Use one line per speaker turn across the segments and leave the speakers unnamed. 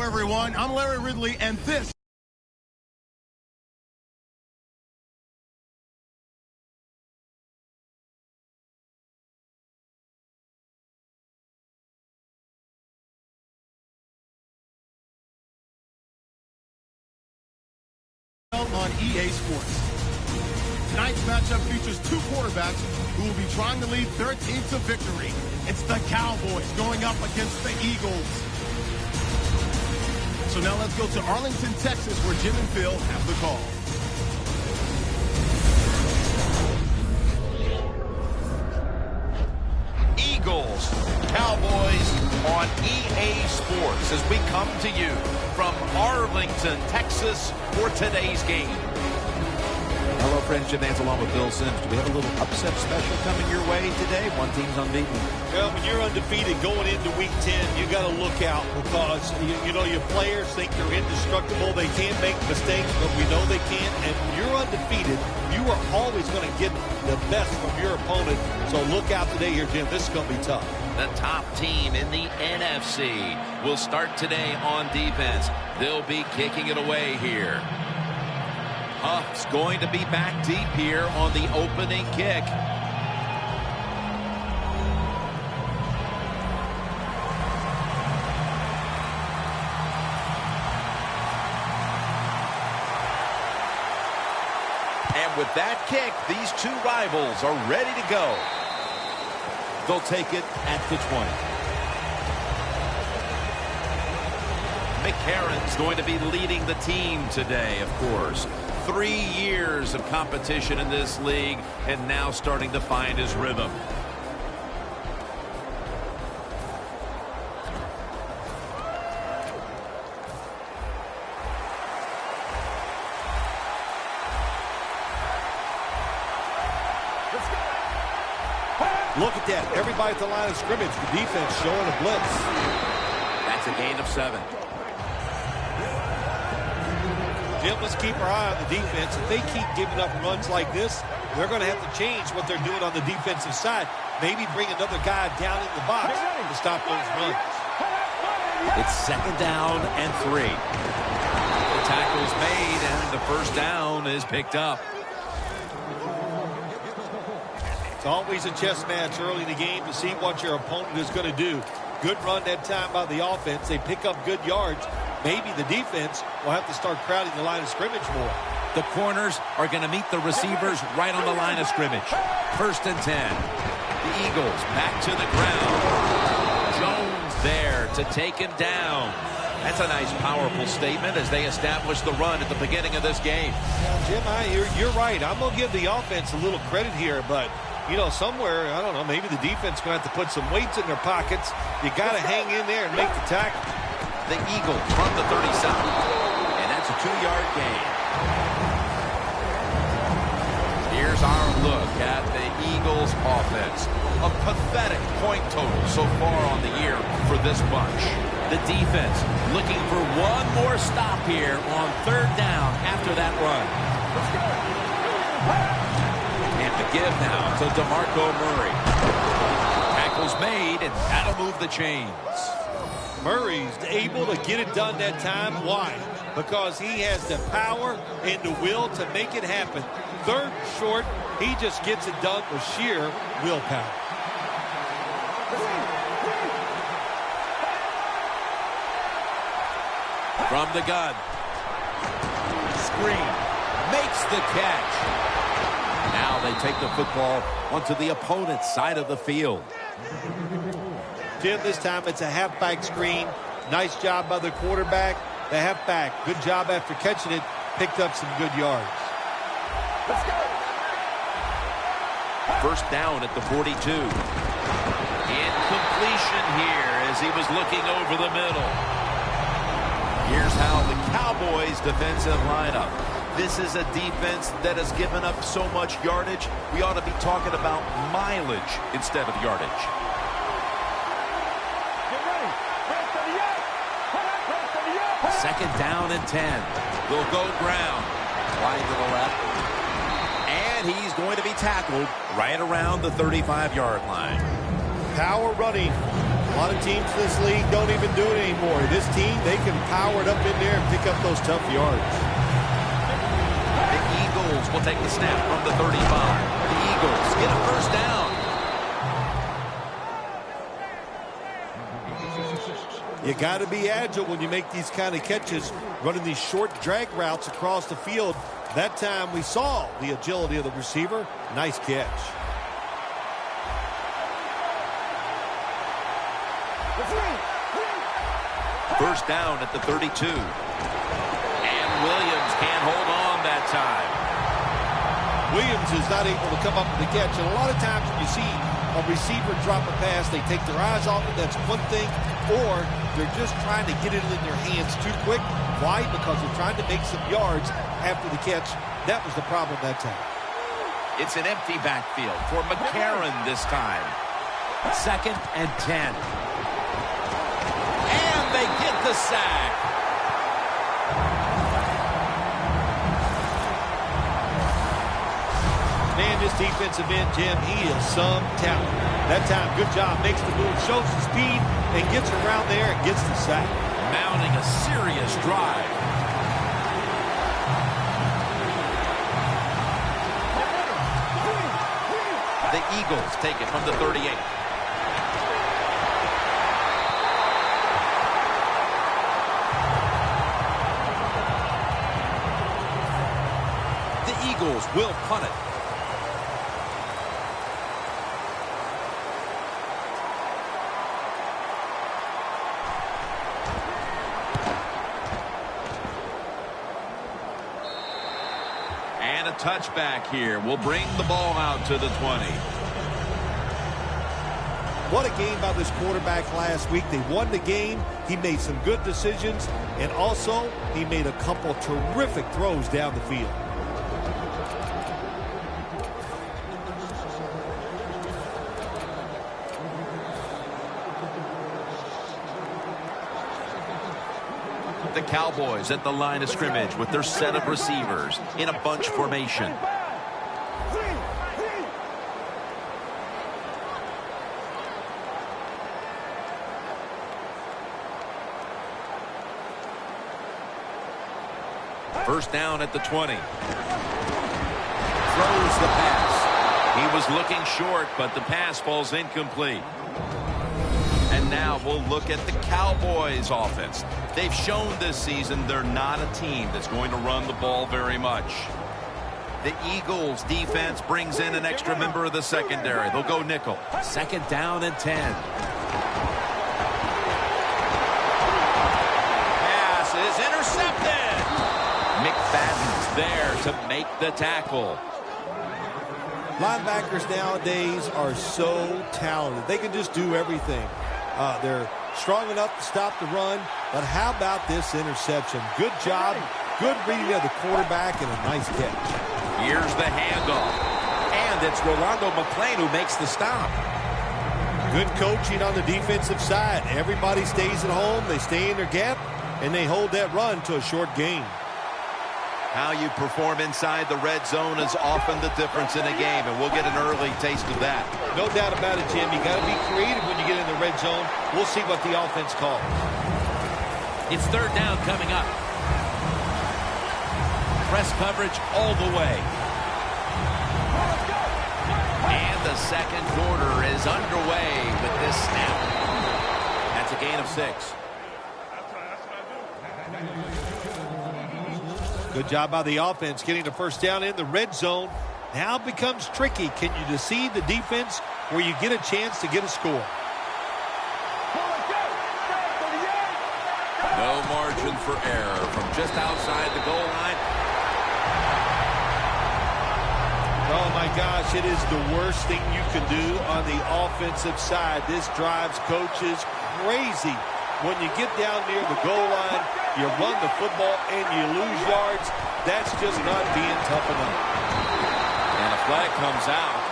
everyone. I'm Larry Ridley, and this on EA Sports. Tonight's matchup features two quarterbacks who will be trying to lead their teams to victory. It's the Cowboys going up against the Eagles. So now let's go to Arlington, Texas, where Jim and Phil have the call.
Eagles, Cowboys on EA Sports as we come to you from Arlington, Texas for today's game.
Hello, friends. Jim Nance along with Bill Sims. Do we have a little upset special coming your way today? One team's unbeaten.
Well, when you're undefeated going into Week 10, you got to look out because, you know, your players think they're indestructible. They can't make mistakes, but we know they can. And when you're undefeated, you are always going to get the best from your opponent. So look out today here, Jim. This is going to be tough.
The top team in the NFC will start today on defense. They'll be kicking it away here. Huff's going to be back deep here on the opening kick. And with that kick, these two rivals are ready to go. They'll take it at the 20. McCarron's going to be leading the team today, of course. 3 years of competition in this league and now starting to find his rhythm.
Look at that. Everybody at the line of scrimmage. The defense showing a blitz.
That's a gain of 7.
Jim, let's keep our eye on the defense. If they keep giving up runs like this, they're going to have to change what they're doing on the defensive side. Maybe bring another guy down in the box to stop those runs.
It's 2nd down and 3. The tackle's made and the first down is picked up.
It's always a chess match early in the game to see what your opponent is going to do. Good run that time by the offense. They pick up good yards. Maybe the defense will have to start crowding the line of scrimmage more.
The corners are going to meet the receivers right on the line of scrimmage. 1st and 10. The Eagles back to the ground. Jones there to take him down. That's a nice, powerful statement as they establish the run at the beginning of this game.
Jim, you're right. I'm going to give the offense a little credit here, but you know, somewhere, I don't know, maybe the defense going to have to put some weights in their pockets. You got to hang in there and make the tackle.
The Eagles from the 37, and that's a 2-yard gain. Here's our look at the Eagles offense. A pathetic point total so far on the year for this bunch. The defense looking for one more stop here on 3rd down after that run. And to give now to DeMarco Murray. Tackle's made, and that'll move the chains.
Murray's able to get it done that time. Why? Because he has the power and the will to make it happen. 3rd and short, he just gets it done with sheer willpower.
From the gun. Screen. Makes the catch. Now they take the football onto the opponent's side of the field.
Jim, this time it's a halfback screen. Nice job by the quarterback. The halfback, good job after catching it. Picked up some good yards.
Let's go.
1st down at the 42. Incompletion here as he was looking over the middle. Here's how the Cowboys defensive lineup. This is a defense that has given up so much yardage. We ought to be talking about mileage instead of yardage. 2nd down and 10. They'll go ground. Wide to the left. And he's going to be tackled right around the 35-yard line.
Power running. A lot of teams in this league don't even do it anymore. This team, they can power it up in there and pick up those tough yards.
The Eagles will take the snap from the 35. The Eagles get a first down.
You got to be agile when you make these kind of catches, running these short drag routes across the field. That time we saw the agility of the receiver. Nice catch.
First down at the 32. And Williams can't hold on that time.
Williams is not able to come up with the catch. And a lot of times when you see a receiver drop a pass, they take their eyes off it. That's one thing. Or they're just trying to get it in their hands too quick. Why? Because they're trying to make some yards after the catch. That was the problem that time.
It's an empty backfield for McCarron this time. 2nd and 10. And they get the sack.
Man, this defensive end, Jim, he is some talent. That time, good job. Makes the move, shows the speed, and gets around there and gets the sack.
Mounting a serious drive. The Eagles take it from the 38. The Eagles will punt it. And a touchback here will bring the ball out to the 20.
What a game by this quarterback last week. They won the game. He made some good decisions, and also he made a couple terrific throws down the field.
The Cowboys at the line of scrimmage with their set of receivers in a bunch formation. First down at the 20. Throws the pass. He was looking short, but the pass falls incomplete. And now we'll look at the Cowboys offense. They've shown this season they're not a team that's going to run the ball very much. The Eagles defense brings in an extra member of the secondary. They'll go nickel. 2nd down and 10. Pass is intercepted. McFadden's there to make the tackle.
Linebackers nowadays are so talented. They can just do everything. They're strong enough to stop the run, but how about this interception? Good job, good reading of the quarterback, and a nice catch.
Here's the handoff, and it's Rolando McClain who makes the stop.
Good coaching on the defensive side. Everybody stays at home, they stay in their gap, and they hold that run to a short gain.
How you perform inside the red zone is often the difference in a game, and we'll get an early taste of that.
No doubt about it, Jim. You got to be creative when you get in the red zone. We'll see what the offense calls.
It's 3rd down coming up. Press coverage all the way. And the second quarter is underway with this snap. That's a gain of 6.
Good job by the offense getting the first down in the red zone. Now it becomes tricky. Can you deceive the defense where you get a chance to get a score?
No margin for error from just outside the goal line.
Oh, my gosh, it is the worst thing you can do on the offensive side. This drives coaches crazy. When you get down near the goal line, you run the football and you lose yards. That's just not being tough enough.
And a flag comes out.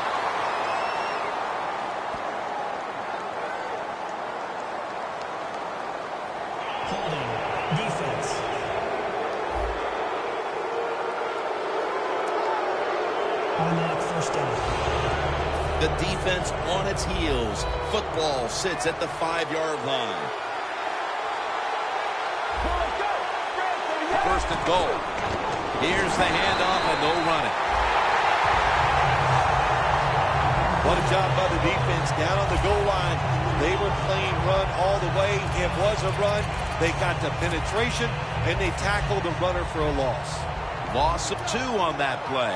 Holding defense. On that first down.
The defense on its heels. Football sits at the 5-yard line. First and goal. Here's the handoff and no running.
What a job by the defense down on the goal line. They were playing run all the way. It was a run. They got the penetration, and they tackled the runner for a loss.
Loss of 2 on that play.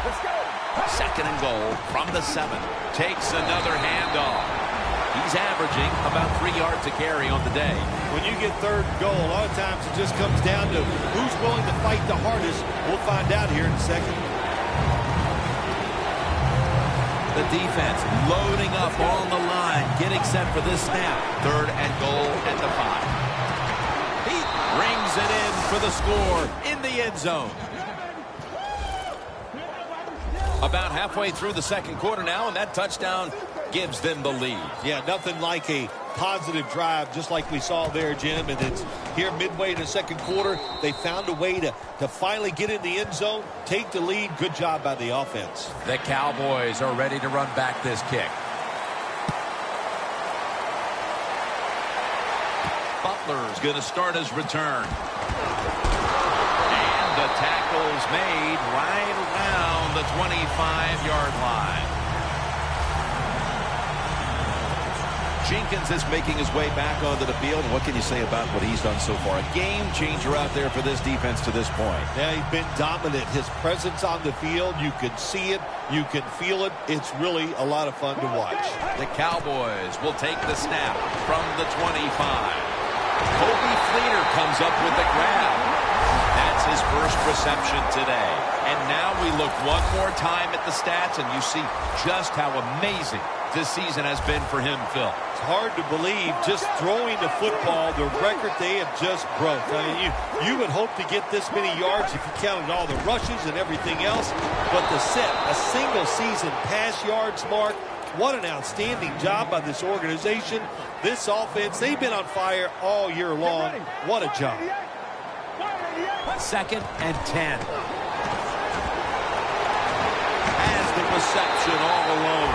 Let's go.
Second and goal from the 7. Takes another handoff. He's averaging about 3 yards a carry on the day.
When you get third and goal, a lot of times it just comes down to who's willing to fight the hardest. We'll find out here in a second.
The defense loading up on the line, getting set for this snap. Third and goal at the 5. He rings it in for the score in the end zone. About halfway through the second quarter now, and that touchdown gives them the lead.
Yeah, nothing like a positive drive, just like we saw there, Jim. And it's here midway in the second quarter. They found a way to finally get in the end zone, take the lead. Good job by the offense.
The Cowboys are ready to run back this kick. Butler's going to start his return. And the tackle's made right around the 25-yard line. Jenkins is making his way back onto the field. What can you say about what he's done so far? A game changer out there for this defense to this point.
Yeah, he's been dominant. His presence on the field, you can see it, you can feel it. It's really a lot of fun to watch.
The Cowboys will take the snap from the 25. Kobe Fleener comes up with the grab. That's his first reception today. And now we look one more time at the stats, and you see just how amazing this season has been for him, Phil.
It's hard to believe, just throwing the football, the record they have just broke. I mean, you would hope to get this many yards if you counted all the rushes and everything else, but to set a single season pass yards mark, what an outstanding job by this organization. This offense, they've been on fire all year long. What a job.
Second and 10. Has the reception all alone.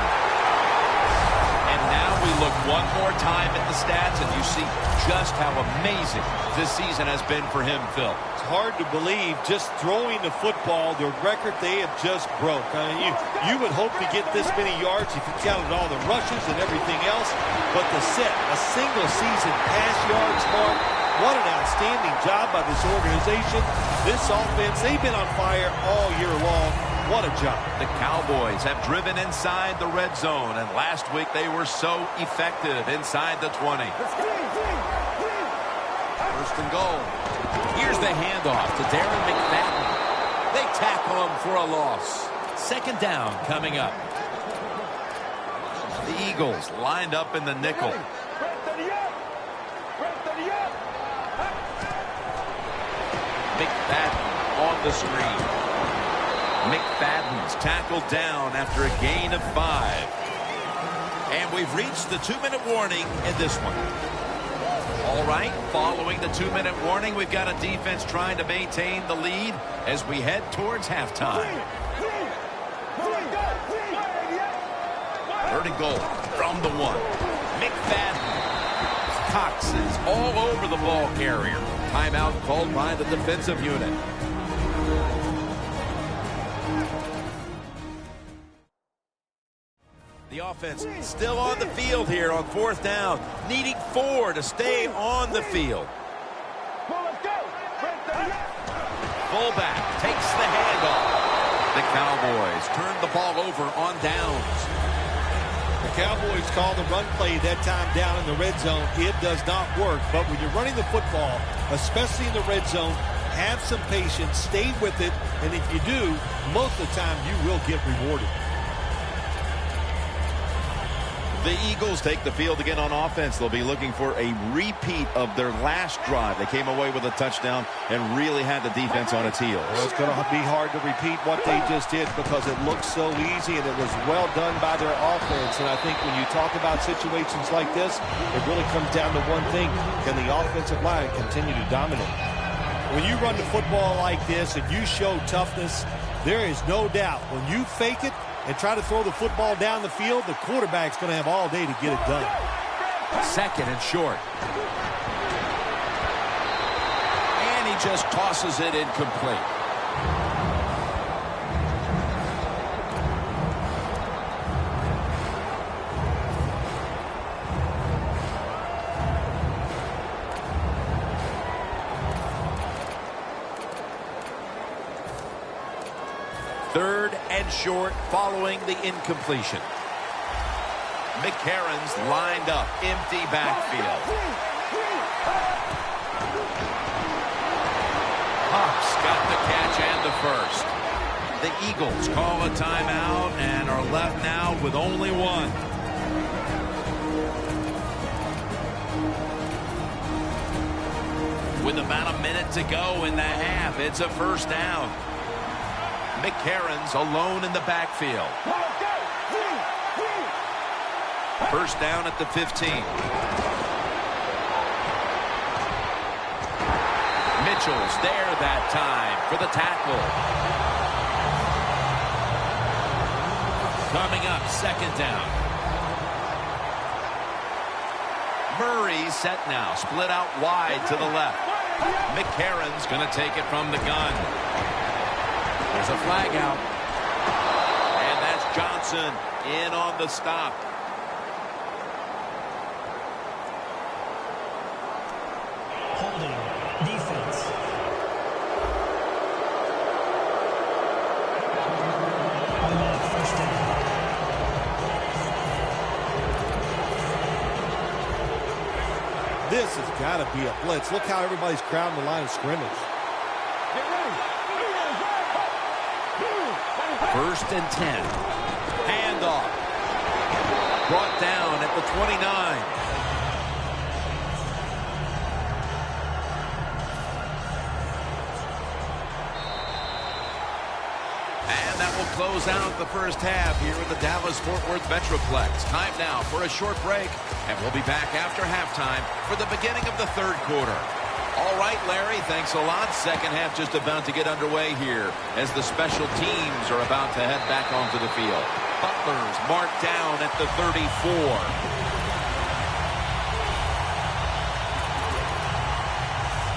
And now we look one more time at the stats, and you see just how amazing this season has been for him, Phil.
It's hard to believe, just throwing the football, the record they have just broke. I mean, you would hope to get this many yards if you counted all the rushes and everything else, but to set a single season pass yards mark, what an outstanding job by this organization. This offense, they've been on fire all year long. What a job.
The Cowboys have driven inside the red zone, and last week they were so effective inside the 20. First and goal. Here's the handoff to Darren McFadden. They tackle him for a loss. Second down coming up. The Eagles lined up in the nickel. McFadden on the screen. McFadden's tackled down after a gain of 5. And we've reached the 2-minute warning in this one. All right, following the 2-minute warning, we've got a defense trying to maintain the lead as we head towards halftime. Third and goal from the 1. McFadden. Cox is all over the ball carrier. Timeout called by the defensive unit. The offense still on the field here on 4th down, needing 4 to stay on the field. Fullback takes the handoff. The Cowboys turn the ball over on downs.
The Cowboys call the run play that time down in the red zone. It does not work, but when you're running the football, especially in the red zone, have some patience, stay with it, and if you do, most of the time you will get rewarded.
The Eagles take the field again on offense. They'll be looking for a repeat of their last drive. They came away with a touchdown and really had the defense on its heels.
Well, it's going to be hard to repeat what they just did because it looks so easy and it was well done by their offense. And I think when you talk about situations like this, it really comes down to one thing. Can the offensive line continue to dominate? When you run the football like this and you show toughness, there is no doubt when you fake it and try to throw the football down the field, the quarterback's going to have all day to get it done.
Second and short. And he just tosses it incomplete. Third and short following the incompletion. McCarron's lined up, empty backfield. Huck's got the catch and the first. The Eagles call a timeout and are left now with only one. With about a minute to go in the half, it's a first down. McCarron's alone in the backfield. First down at the 15. Mitchell's there that time for the tackle. Coming up, second down. Murray's set now, split out wide to the left. McCarron's going to take it from the gun. There's a flag out. And that's Johnson in on the stop.
Holding. Defense. First down.
This has got to be a blitz. Look how everybody's crowding the line of scrimmage.
First and 10. Handoff. Brought down at the 29. And that will close out the first half here in the Dallas-Fort Worth Metroplex. Time now for a short break, and we'll be back after halftime for the beginning of the third quarter. All right, Larry, thanks a lot. Second half just about to get underway here as the special teams are about to head back onto the field. Butler's marked down at the 34.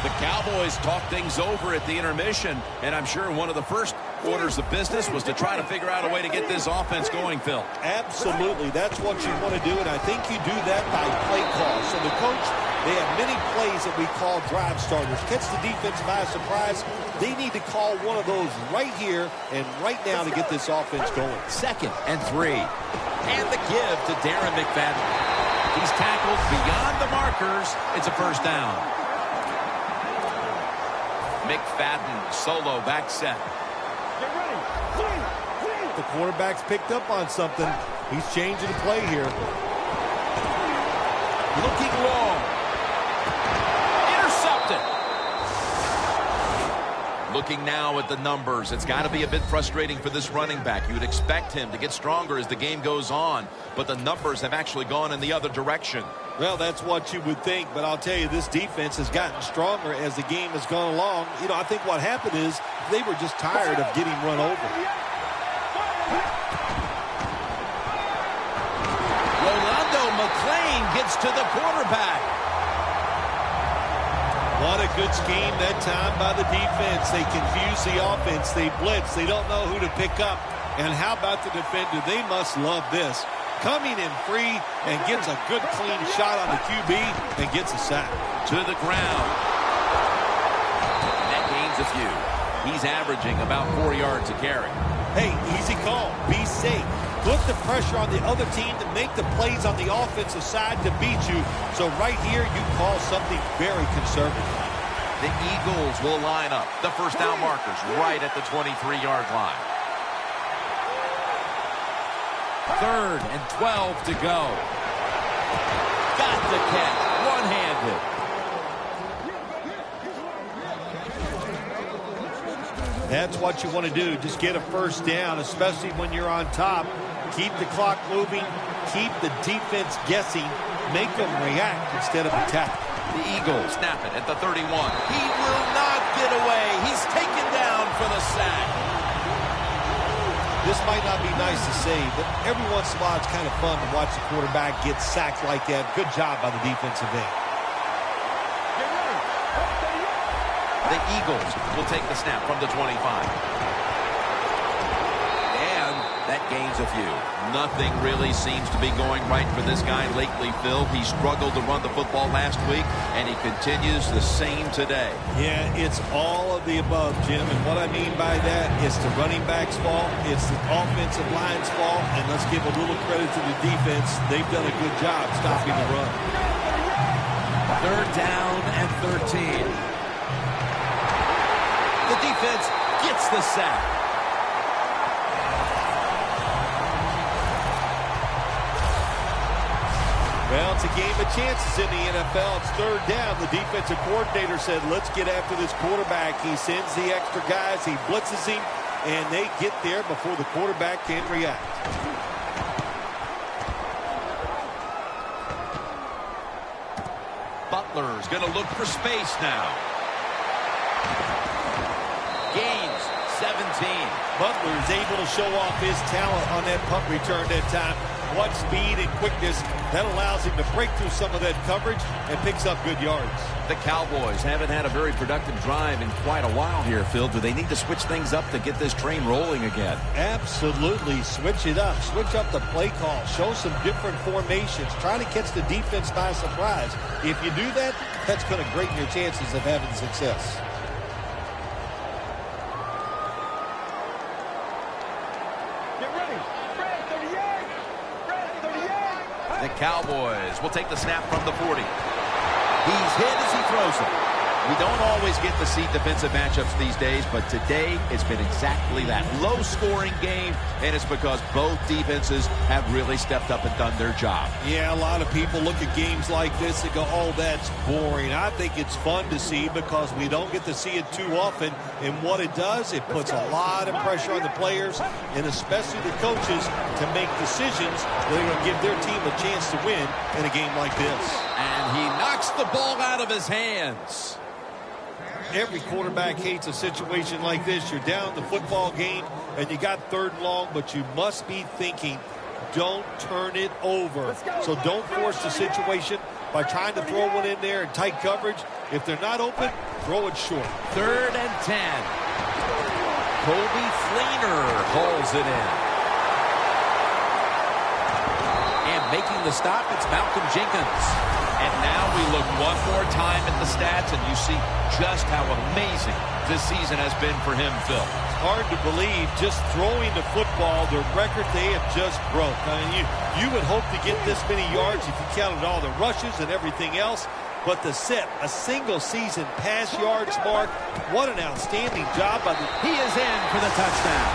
The Cowboys talked things over at the intermission, and I'm sure one of the first orders of business was to try to figure out a way to get this offense going, Phil.
Absolutely. That's what you want to do, and I think you do that by play call. So the coach, they have many plays that we call drive starters. Catch the defense by surprise. They need to call one of those right here and right now to get this offense going.
Second and 3. And the give to Darren McFadden. He's tackled beyond the markers. It's a first down. McFadden solo back set.
The quarterback's picked up on something. He's changing the play here.
Looking long. Intercepted. Looking now at the numbers. It's got to be a bit frustrating for this running back. You would expect him to get stronger as the game goes on, but the numbers have actually gone in the other direction.
Well, that's what you would think, but I'll tell you, this defense has gotten stronger as the game has gone along. You know, I think what happened is they were just tired of getting run over.
Rolando McClain gets to the quarterback.
What a good scheme that time by the defense. They confuse the offense. They blitz. They don't know who to pick up. And how about the defender? They must love this. Coming in free and gets a good clean shot on the QB and gets a sack.
To the ground. And that gains a few. He's averaging about 4 yards a carry.
Hey, easy call. Be safe. Put the pressure on the other team to make the plays on the offensive side to beat you. So right here, you call something very conservative.
The Eagles will line up. The first down markers right at the 23-yard line. Third and 12 to go. Got the catch. One-handed.
That's what you want to do. Just get a first down, especially when you're on top. Keep the clock moving. Keep the defense guessing. Make them react instead of attack.
The Eagles snap it at the 31. He will not get away. He's taken down for the sack.
this might not be nice to say, but every once in a while it's kind of fun to watch the quarterback get sacked like that. Good job by the defensive end.
The Eagles will take the snap from the 25. And that gains a few. Nothing really seems to be going right for this guy lately, Phil. He struggled to run the football last week, and he continues the same today.
Yeah, it's all of the above, Jim. And what I mean by that, it's the running back's fault, it's the offensive line's fault, and let's give a little credit to the defense. They've done a good job stopping the run.
3rd down and 13. The defense gets the sack.
Well, it's a game of chances in the NFL. It's 3rd down. The defensive coordinator said, let's get after this quarterback. He sends the extra guys. He blitzes him, and they get there before the quarterback can react.
Butler's going to look for space now. Gains 17.
Butler is able to show off his talent on that punt return that time. What speed and quickness that allows him to break through some of that coverage and picks up good yards.
The Cowboys haven't had a very productive drive in quite a while here, Phil. Do they need to switch things up to get this train rolling again?
Absolutely. Switch it up. Switch up the play call. Show some different formations. Try to catch the defense by surprise. If you do that, that's going to greaten your chances of having success.
The Cowboys will take the snap from the 40. He's hit as he throws it. We don't always get to see defensive matchups these days, but today it's been exactly that. Low-scoring game, and it's because both defenses have really stepped up and done their job.
Yeah, a lot of people look at games like this and go, oh, that's boring. I think it's fun to see because we don't get to see it too often, and what it does, it puts a lot of pressure on the players and especially the coaches to make decisions that are going to give their team a chance to win in a game like this.
And he knocks the ball out of his hands.
Every quarterback hates a situation like this. You're down the football game, and you got 3rd and long, but you must be thinking, don't turn it over. So don't force the situation by trying to throw one in there in tight coverage. If they're not open, throw it short.
3rd and 10. Kobe Fleener hauls it in. And making the stop, it's Malcolm Jenkins. And now we look one more time at the stats, and you see just how amazing this season has been for him, Phil.
It's hard to believe, just throwing the football, the record they have just broke. I mean, you would hope to get this many yards if you counted all the rushes and everything else. But to set a single-season pass yards mark, what an outstanding job by the...
He is in for the touchdown.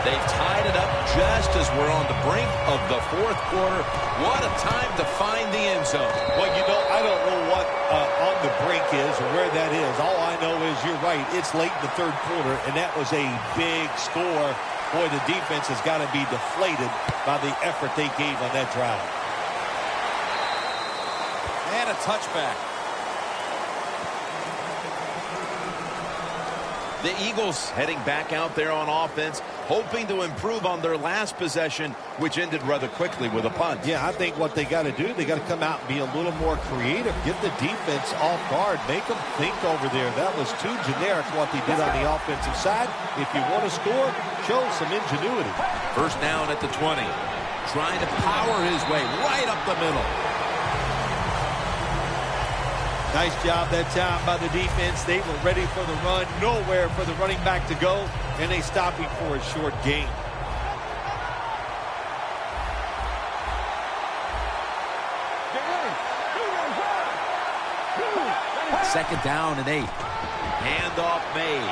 They've tied it up just as we're on the brink of the 4th quarter. What a time to find the end zone.
Well, you know, I don't know what on the brink is or where that is. All I know is you're right. It's late in the 3rd quarter, and that was a big score. Boy, the defense has got to be deflated by the effort they gave on that drive.
And a touchback. The Eagles heading back out there on offense, hoping to improve on their last possession, which ended rather quickly with a punt.
Yeah, I think what they got to do, they got to come out and be a little more creative. Get the defense off guard. Make them think over there. That was too generic what they did on the offensive side. If you want to score, show some ingenuity.
1st down at the 20. Trying to power his way right up the middle.
Nice job that time by the defense. They were ready for the run. Nowhere for the running back to go. And they stop him for a short gain.
Second down and 8. Handoff made.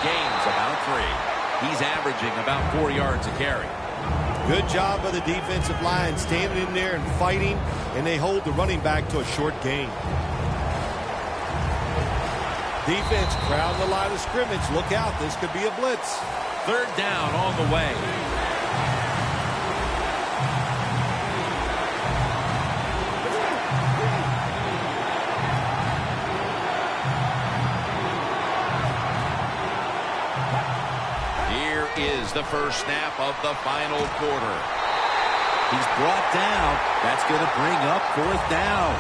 Gains about 3. He's averaging about 4 yards a carry.
Good job by the defensive line standing in there and fighting. And they hold the running back to a short gain. Defense crowd the line of scrimmage. Look out. This could be a blitz.
3rd down on the way. is the first snap of the final quarter.
He's brought down. That's going to bring up 4th down.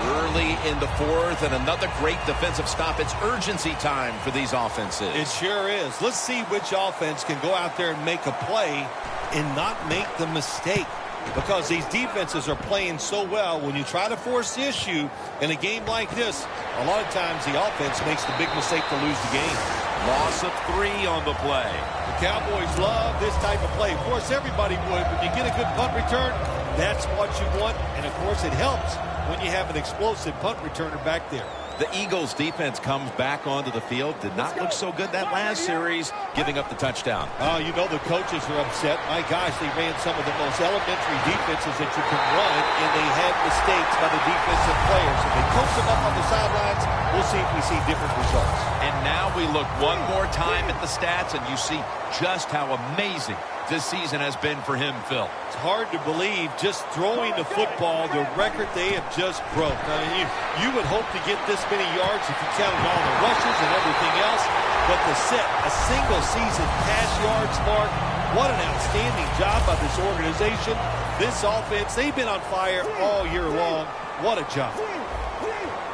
Early in the 4th, and another great defensive stop. It's urgency time for these offenses.
It sure is. Let's see which offense can go out there and make a play and not make the mistake. Because these defenses are playing so well, when you try to force the issue in a game like this, a lot of times the offense makes the big mistake to lose the game.
Loss of 3 on the play.
The Cowboys love this type of play. Of course, everybody would. When you get a good punt return, that's what you want. And, of course, it helps when you have an explosive punt returner back there.
The Eagles defense comes back onto the field. Did not look so good that last series, giving up the touchdown.
Oh, you know the coaches are upset. My gosh, they ran some of the most elementary defenses that you can run, and they had mistakes by the defensive players. If they coach them up on the sidelines, we'll see if we see different results.
And now we look one more time at the stats, and you see just how amazing this season has been for him, Phil.
It's hard to believe, just throwing the football, the record they have just broke. I mean, you would hope to get this many yards if you counted all the rushes and everything else, but to set a single season pass yards mark, what an outstanding job by this organization. This offense, they've been on fire all year long. What a job.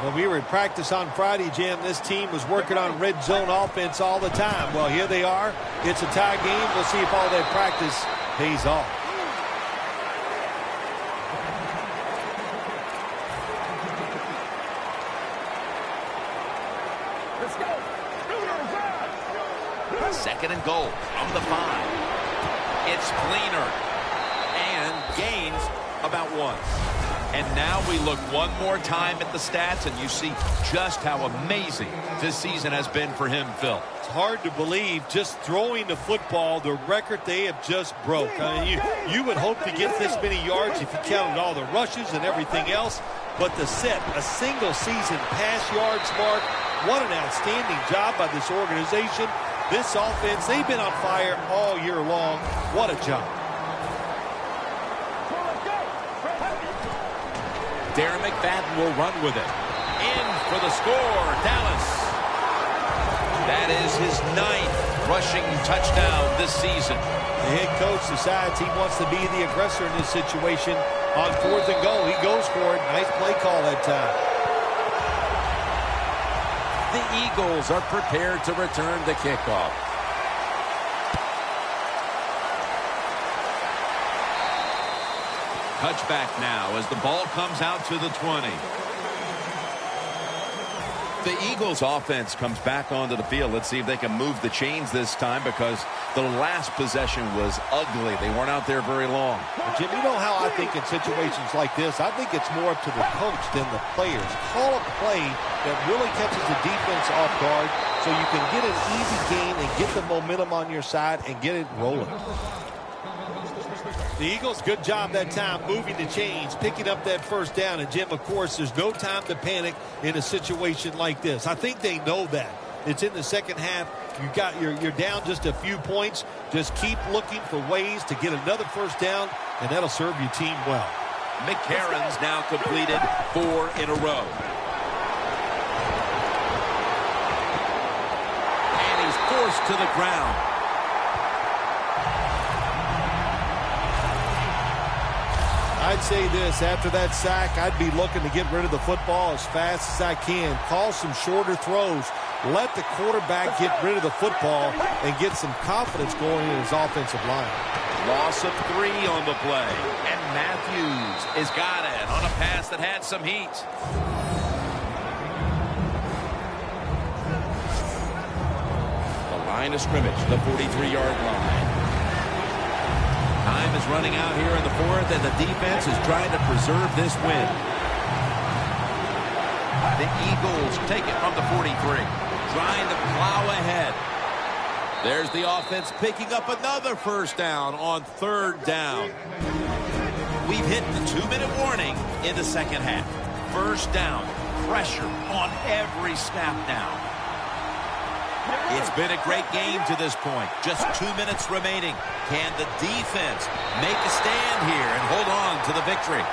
Well, we were in practice on Friday, Jim. This team was working on red zone offense all the time. Well, here they are. It's a tie game. We'll see if all that practice pays off.
Let's go.
2nd and goal from the 5. It's Fleener and gains about 1. And now we look one more time at the stats, and you see just how amazing this season has been for him, Phil.
It's hard to believe, just throwing the football, the record they have just broke. I mean, you would hope to get this many yards if you counted all the rushes and everything else, but to set a single season pass yards mark, what an outstanding job by this organization. This offense, they've been on fire all year long. What a job.
Darren McFadden will run with it. In for the score, Dallas. That is his 9th rushing touchdown this season.
The head coach decides he wants to be the aggressor in this situation. On 4th and goal, he goes for it. Nice play call that time.
The Eagles are prepared to return the kickoff. Touchback now as the ball comes out to the 20. The Eagles offense comes back onto the field. Let's see if they can move the chains this time, because the last possession was ugly. They weren't out there very long.
Jim, you know how I think in situations like this, I think it's more up to the coach than the players. Call a play that really catches the defense off guard so you can get an easy gain and get the momentum on your side and get it rolling. The Eagles, good job that time moving the chains, picking up that 1st down. And, Jim, of course, there's no time to panic in a situation like this. I think they know that. It's in the second half. You're down just a few points. Just keep looking for ways to get another 1st down, and that'll serve your team well.
McCarron's now completed 4 in a row. And he's forced to the ground.
I'd say this, after that sack, I'd be looking to get rid of the football as fast as I can. Call some shorter throws. Let the quarterback get rid of the football and get some confidence going in his offensive line.
Loss of 3 on the play. And Matthews has got it on a pass that had some heat. The line of scrimmage, the 43-yard line. Time is running out here in the 4th, and the defense is trying to preserve this win. The Eagles take it from the 43, trying to plow ahead. There's the offense picking up another 1st down on 3rd down. We've hit the 2-minute warning in the second half. 1st down, pressure on every snap now. It's been a great game to this point. Just 2 minutes remaining. Can the defense make a stand here and hold on to the victory?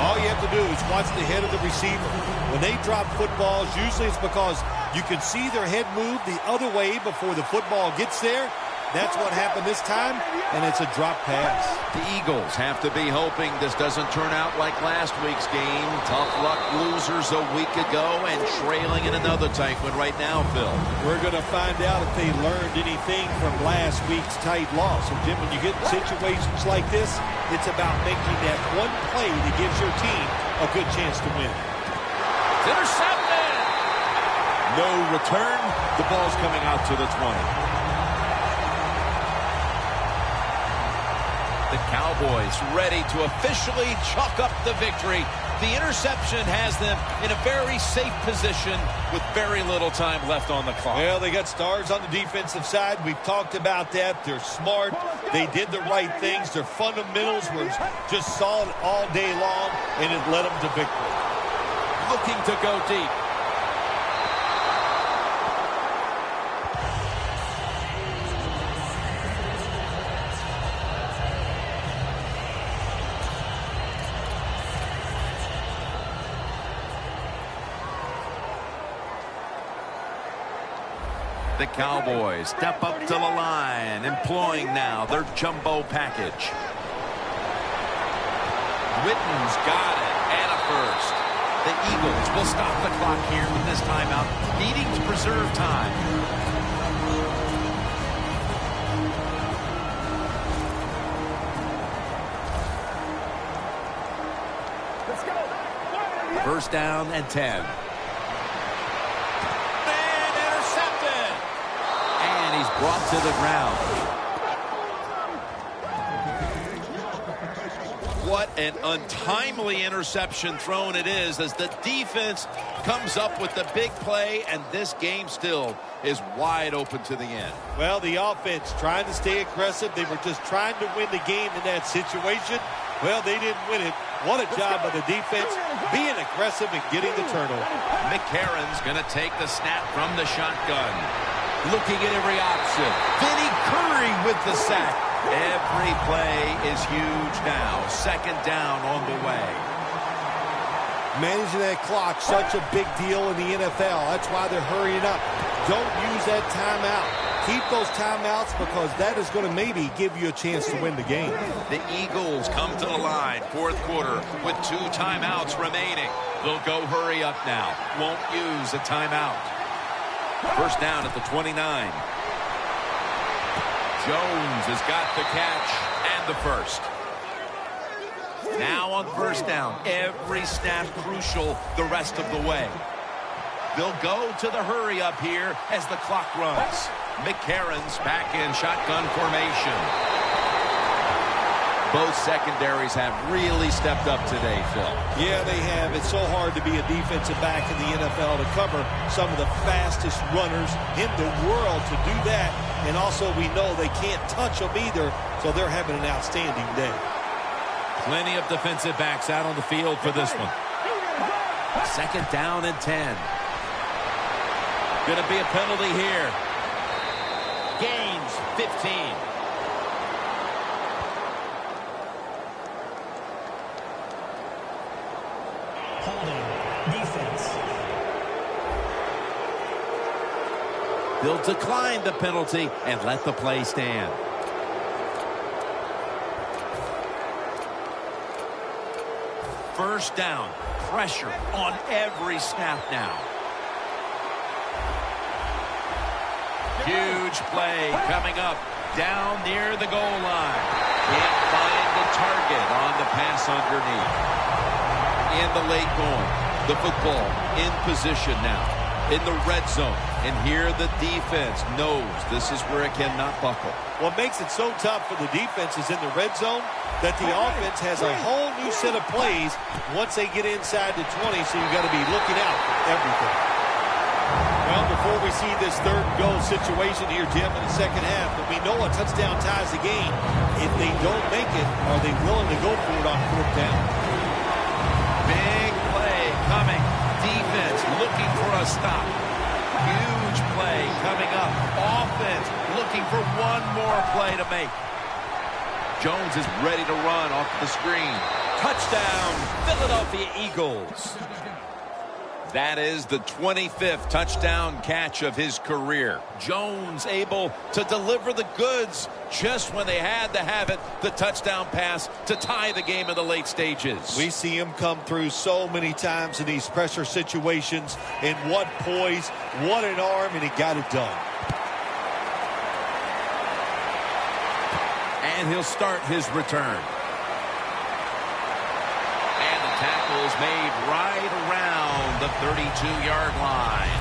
All you have to do is watch the head of the receiver. When they drop footballs, usually it's because You can see their head move the other way before the football gets there. That's what happened this time, and it's a drop pass.
The Eagles have to be hoping this doesn't turn out like last week's game. Tough luck losers a week ago and trailing in another tight one right now, Phil.
We're going to find out if they learned anything from last week's tight loss. And, Jim, when you get in situations like this, it's about making that one play that gives your team a good chance to win.
It's intercepted! No return. The ball's coming out to the 20. The Cowboys ready to officially chalk up the victory. The interception has them in a very safe position with very little time left on the clock.
Well, they got stars on the defensive side. We've talked about that. They're smart. They did the right things. Their fundamentals were just solid all day long, and it led them to victory.
Looking to go deep. The Cowboys step up to the line, employing now their jumbo package. Witten's got it, and a first. The Eagles will stop the clock here with this timeout, needing to preserve time.
Let's go.
First down and 10. He's brought to the ground. What an untimely interception thrown it is as the defense comes up with the big play, and this game still is wide open to the end.
Well, the offense trying to stay aggressive. They were just trying to win the game in that situation. Well, they didn't win it. What a job by the defense being aggressive and getting the turnover.
McCarron's going to take the snap from the shotgun. Looking at every option. Vinny Curry with the sack. Every play is huge now. Second down on the way.
Managing that clock, such a big deal in the NFL. That's why they're hurrying up. Don't use that timeout. Keep those timeouts because that is going to maybe give you a chance to win the game.
The Eagles come to the line, fourth quarter, with 2 timeouts remaining. They'll go hurry up now. Won't use a timeout. First down at the 29. Jones has got the catch and the first. Now on first down, every snap crucial the rest of the way. They'll go to the hurry up here as the clock runs. McCarron's back in shotgun formation. Both secondaries have really stepped up today, Phil.
Yeah, they have. It's so hard to be a defensive back in the NFL to cover some of the fastest runners in the world to do that. And also we know they can't touch them either, so they're having an outstanding day.
Plenty of defensive backs out on the field for this one. Second down and 10. Going to be a penalty here. Gains 15.
Defense.
They'll decline the penalty and let the play stand. First down. Pressure on every snap now. Huge play coming up down near the goal line. Can't find the target on the pass underneath. In the late going, the football in position now, in the red zone. And here the defense knows this is where it cannot buckle.
What makes it so tough for the defense is in the red zone that the offense has a whole new set of plays once they get inside the 20, so you've got to be looking out for everything. Well, before we see this third and goal situation here, Jim, in the second half, but we know a touchdown ties the game. If they don't make it, are they willing to go for it on fourth down?
Big play coming. Defense looking for a stop. Huge play coming up. Offense looking for one more play to make. Jones is ready to run off the screen. Touchdown, Philadelphia Eagles. That is the 25th touchdown catch of his career. Jones able to deliver the goods just when they had to have it. The touchdown pass to tie the game in the late stages.
We see him come through so many times in these pressure situations. In what poise, what an arm, and he got it done.
And he'll start his return. And the tackle's made right around the 32-yard line.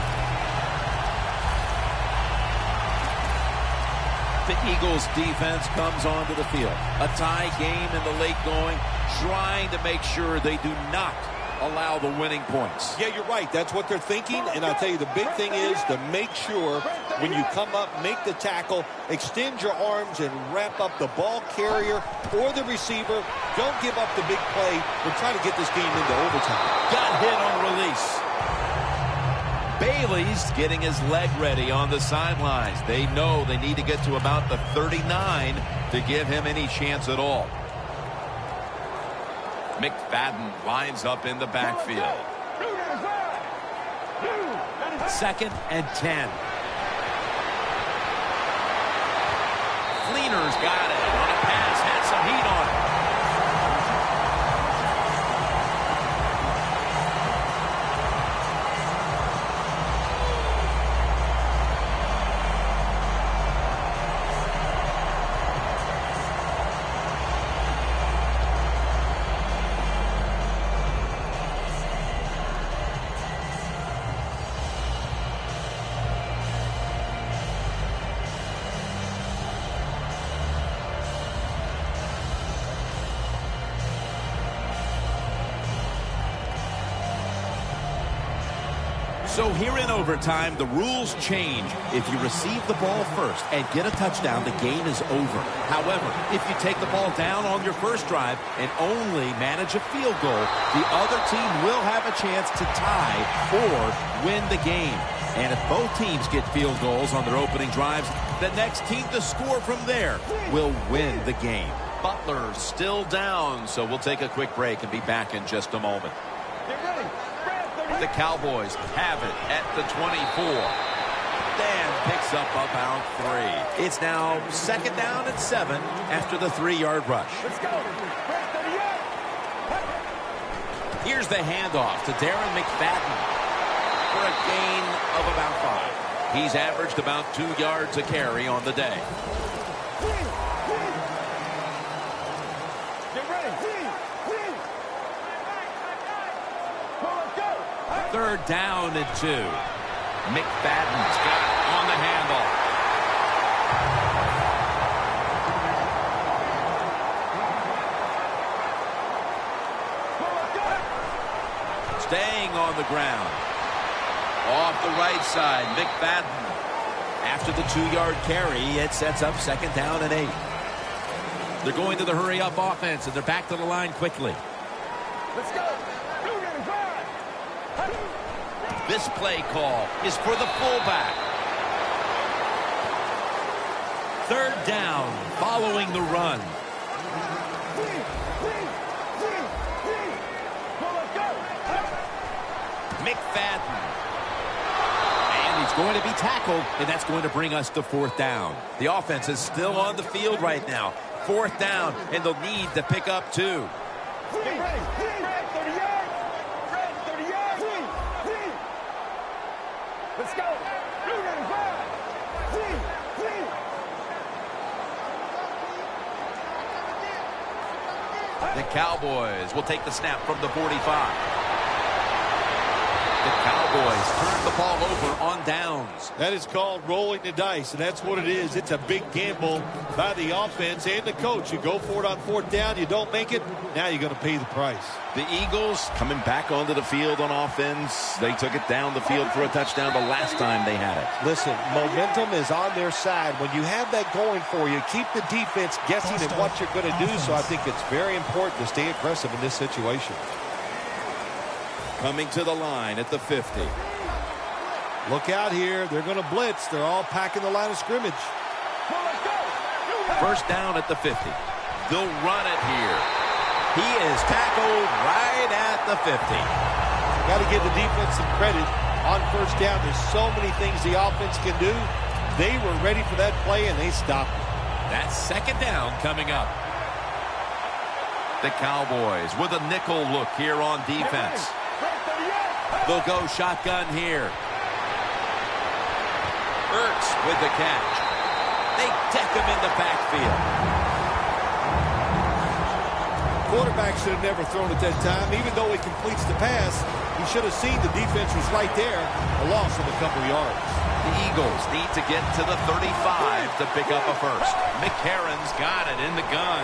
The Eagles defense comes onto the field. A tie game in the late going, trying to make sure they do not allow the winning points.
Yeah, you're right. That's what they're thinking. And I'll tell you, the big thing is to make sure when you come up, make the tackle, extend your arms and wrap up the ball carrier or the receiver. Don't give up the big play. We're trying to get this game into overtime.
Got hit on release. Bailey's getting his leg ready on the sidelines. They know they need to get to about the 39 to give him any chance at all. McFadden lines up in the backfield. 2nd and 10. Fleener's got it on a pass, had some heat on it. So here in overtime, the rules change. If you receive the ball first and get a touchdown, the game is over. However, if you take the ball down on your first drive and only manage a field goal, the other team will have a chance to tie or win the game. And if both teams get field goals on their opening drives, the next team to score from there will win the game. Butler still down, so we'll take a quick break and be back in just a moment. The Cowboys have it at the 24. Dan picks up about 3. It's now 2nd down and 7 after the 3-yard rush.
Let's go.
Here's the handoff to Darren McFadden for a gain of about 5. He's averaged about 2 yards a carry on the day. Third down and 2. McFadden's got it on the handle. Staying on the ground. Off the right side, McFadden. After the 2-yard carry, it sets up 2nd down and 8. They're going to the hurry-up offense, and they're back to the line quickly.
Let's go.
This play call is for the fullback. 3rd down following the run. McFadden. And he's going to be tackled, and that's going to bring us to 4th down. The offense is still on the field right now. 4th down, and they'll need to pick up 2.
Let's go.
The Cowboys will take the snap from the 45. The Cowboys turn the ball over on downs.
That is called rolling the dice, and that's what it is. It's a big gamble by the offense and the coach. You go for it on 4th down, you don't make it, now you're going to pay the price.
The Eagles coming back onto the field on offense. They took it down the field for a touchdown the last time they had it.
Listen, momentum is on their side. When you have that going for you, keep the defense guessing at what you're going to do, so I think it's very important to stay aggressive in this situation.
Coming to the line at the 50.
Look out here. They're going to blitz. They're all packing the line of scrimmage.
1st down at the 50. They'll run it here. He is tackled right at the 50.
got to give the defense some credit on first down. There's so many things the offense can do. They were ready for that play, and they stopped it.
That's second down coming up. The Cowboys with a nickel look here on defense. They'll go shotgun here. Ertz with the catch. They deck him in the backfield.
Quarterback should have never thrown at that time. Even though he completes the pass, he should have seen the defense was right there. A loss of a couple yards.
The Eagles need to get to the 35 to pick up a first. McCarron's got it in the gun.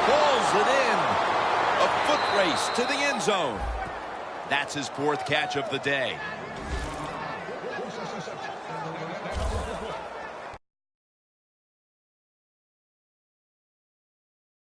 Pulls it in. A foot race to the end zone. That's his fourth catch of the day.